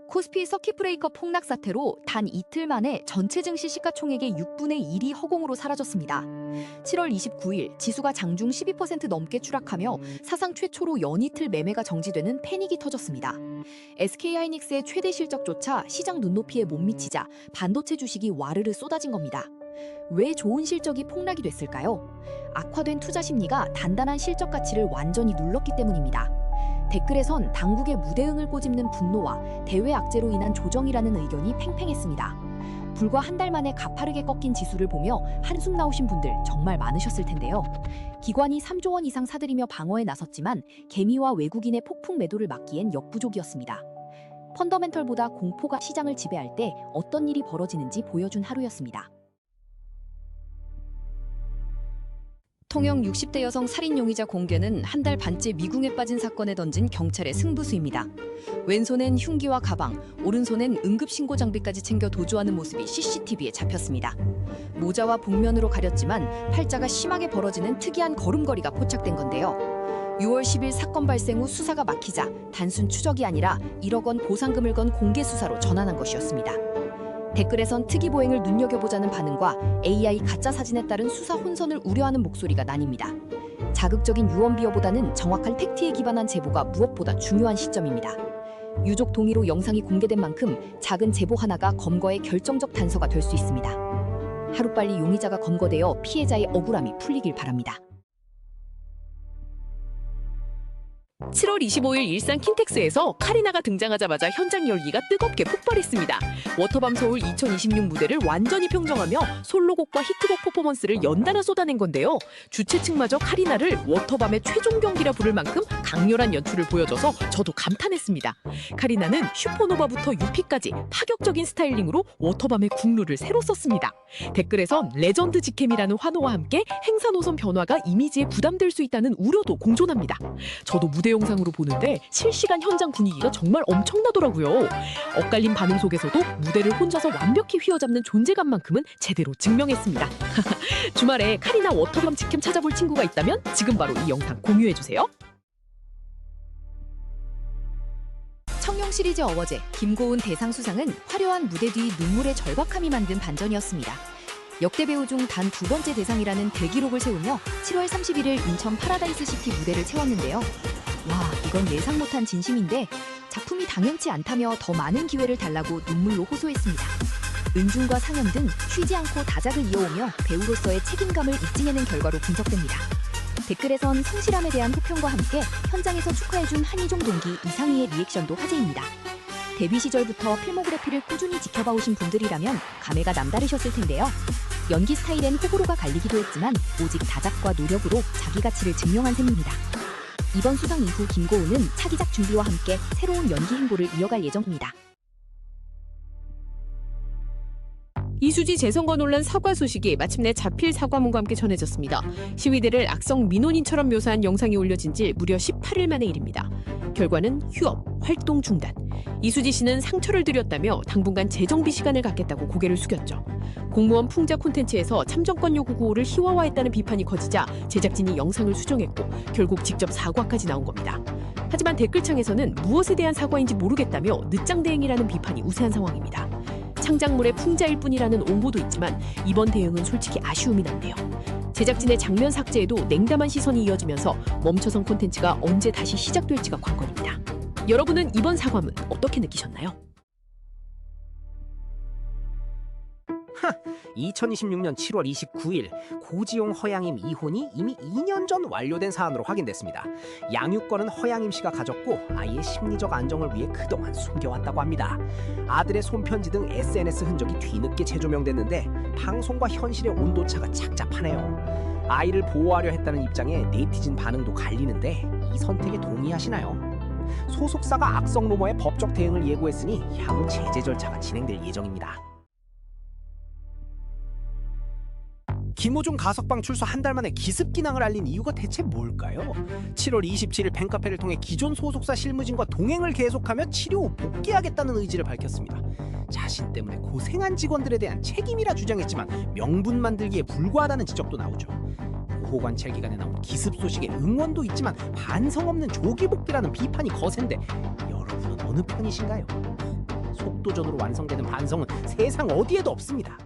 코스피 서킷브레이커 폭락 사태로 단 이틀 만에 전체 증시 시가총액의 6분의 1이 허공으로 사라졌습니다. 7월 29일 지수가 장중 12% 넘게 추락하며 사상 최초로 연이틀 매매가 정지되는 패닉이 터졌습니다. SK하이닉스의 최대 실적조차 시장 눈높이에 못 미치자 반도체 주식이 와르르 쏟아진 겁니다. 왜 좋은 실적이 폭락이 됐을까요? 악화된 투자 심리가 단단한 실적 가치를 완전히 눌렀기 때문입니다. 댓글에선 당국의 무대응을 꼬집는 분노와 대외 악재로 인한 조정이라는 의견이 팽팽했습니다. 불과 한 달 만에 가파르게 꺾인 지수를 보며 한숨 나오신 분들 정말 많으셨을 텐데요. 기관이 3조 원 이상 사들이며 방어에 나섰지만 개미와 외국인의 폭풍 매도를 막기엔 역부족이었습니다. 펀더멘털보다 공포가 시장을 지배할 때 어떤 일이 벌어지는지 보여준 하루였습니다. 통영 60대 여성 살인 용의자 공개는 한 달 반째 미궁에 빠진 사건에 던진 경찰의 승부수입니다. 왼손엔 흉기와 가방, 오른손엔 응급신고 장비까지 챙겨 도주하는 모습이 CCTV에 잡혔습니다. 모자와 복면으로 가렸지만 팔자가 심하게 벌어지는 특이한 걸음걸이가 포착된 건데요. 6월 10일 사건 발생 후 수사가 막히자 단순 추적이 아니라 1억 원 보상금을 건 공개 수사로 전환한 것이었습니다. 댓글에선 특이보행을 눈여겨보자는 반응과 AI 가짜 사진에 따른 수사 혼선을 우려하는 목소리가 나뉩니다. 자극적인 유언 비어보다는 정확한 팩트에 기반한 제보가 무엇보다 중요한 시점입니다. 유족 동의로 영상이 공개된 만큼 작은 제보 하나가 검거의 결정적 단서가 될 수 있습니다. 하루빨리 용의자가 검거되어 피해자의 억울함이 풀리길 바랍니다. 7월 25일 일산 킨텍스에서 카리나가 등장하자마자 현장 열기가 뜨겁게 폭발했습니다. 워터밤 서울 2026 무대를 완전히 평정하며 솔로곡과 히트곡 퍼포먼스를 연달아 쏟아낸 건데요. 주최 측마저 카리나를 워터밤의 최종 경기라 부를 만큼 강렬한 연출을 보여줘서 저도 감탄했습니다. 카리나는 슈퍼노바부터 유피까지 파격적인 스타일링으로 워터밤의 국룰을 새로 썼습니다. 댓글에선 레전드 직캠이라는 환호와 함께 행사 노선 변화가 이미지에 부담될 수 있다는 우려도 공존합니다. 저도 무대 영상으로 보는데 실시간 현장 분위기가 정말 엄청나더라고요. 엇갈린 반응 속에서도 무대를 혼자서 완벽히 휘어잡는 존재감만큼은 제대로 증명했습니다. 주말에 카리나 워터밤 직캠 찾아볼 친구가 있다면 지금 바로 이 영상 공유해주세요. 청룡 시리즈 어워즈 김고은 대상 수상은 화려한 무대 뒤 눈물의 절박함이 만든 반전이었습니다. 역대 배우 중 단 2번째 대상이라는 대기록을 세우며 7월 31일 인천 파라다이스 시티 무대를 채웠는데요. 와, 이건 예상 못한 진심인데 작품이 당연치 않다며 더 많은 기회를 달라고 눈물로 호소했습니다. 은중과 상영 등 쉬지 않고 다작을 이어오며 배우로서의 책임감을 입증해낸 결과로 분석됩니다. 댓글에선 성실함에 대한 호평과 함께 현장에서 축하해준 한희종 동기 이상희의 리액션도 화제입니다. 데뷔 시절부터 필모그래피를 꾸준히 지켜봐 오신 분들이라면 감회가 남다르셨을 텐데요. 연기 스타일엔 호불호가 갈리기도 했지만 오직 다작과 노력으로 자기 가치를 증명한 셈입니다. 이번 수상 이후 김고은은 차기작 준비와 함께 새로운 연기 행보를 이어갈 예정입니다. 이수지 재선거 논란 사과 소식이 마침내 자필 사과문과 함께 전해졌습니다. 시위대를 악성 민원인처럼 묘사한 영상이 올려진 지 무려 18일 만의 일입니다. 결과는 휴업, 활동 중단. 이수지 씨는 상처를 드렸다며 당분간 재정비 시간을 갖겠다고 고개를 숙였죠. 공무원 풍자 콘텐츠에서 참정권 요구 구호를 희화화했다는 비판이 커지자 제작진이 영상을 수정했고 결국 직접 사과까지 나온 겁니다. 하지만 댓글창에서는 무엇에 대한 사과인지 모르겠다며 늦장 대응이라는 비판이 우세한 상황입니다. 창작물의 풍자일 뿐이라는 옹호도 있지만 이번 대응은 솔직히 아쉬움이 남네요. 제작진의 장면 삭제에도 냉담한 시선이 이어지면서 멈춰선 콘텐츠가 언제 다시 시작될지가 관건입니다. 여러분은 이번 사과문 어떻게 느끼셨나요? 2026년 7월 29일 고지용 허양임 이혼이 이미 2년 전 완료된 사안으로 확인됐습니다. 양육권은 허양임 씨가 가졌고 아이의 심리적 안정을 위해 그동안 숨겨왔다고 합니다. 아들의 손편지 등 SNS 흔적이 뒤늦게 재조명됐는데 방송과 현실의 온도차가 착잡하네요. 아이를 보호하려 했다는 입장에 네티즌 반응도 갈리는데 이 선택에 동의하시나요? 소속사가 악성 루머의 법적 대응을 예고했으니 향후 제재 절차가 진행될 예정입니다. 김호중 가석방 출소 한 달 만에 기습 기낭을 알린 이유가 대체 뭘까요? 7월 27일 팬카페를 통해 기존 소속사 실무진과 동행을 계속하며 치료 후 복귀하겠다는 의지를 밝혔습니다. 자신 때문에 고생한 직원들에 대한 책임이라 주장했지만 명분 만들기에 불과하다는 지적도 나오죠. 보호관찰 기간에 나온 기습 소식에 응원도 있지만 반성 없는 조기 복귀라는 비판이 거센데 여러분은 어느 편이신가요? 속도전으로 완성되는 반성은 세상 어디에도 없습니다.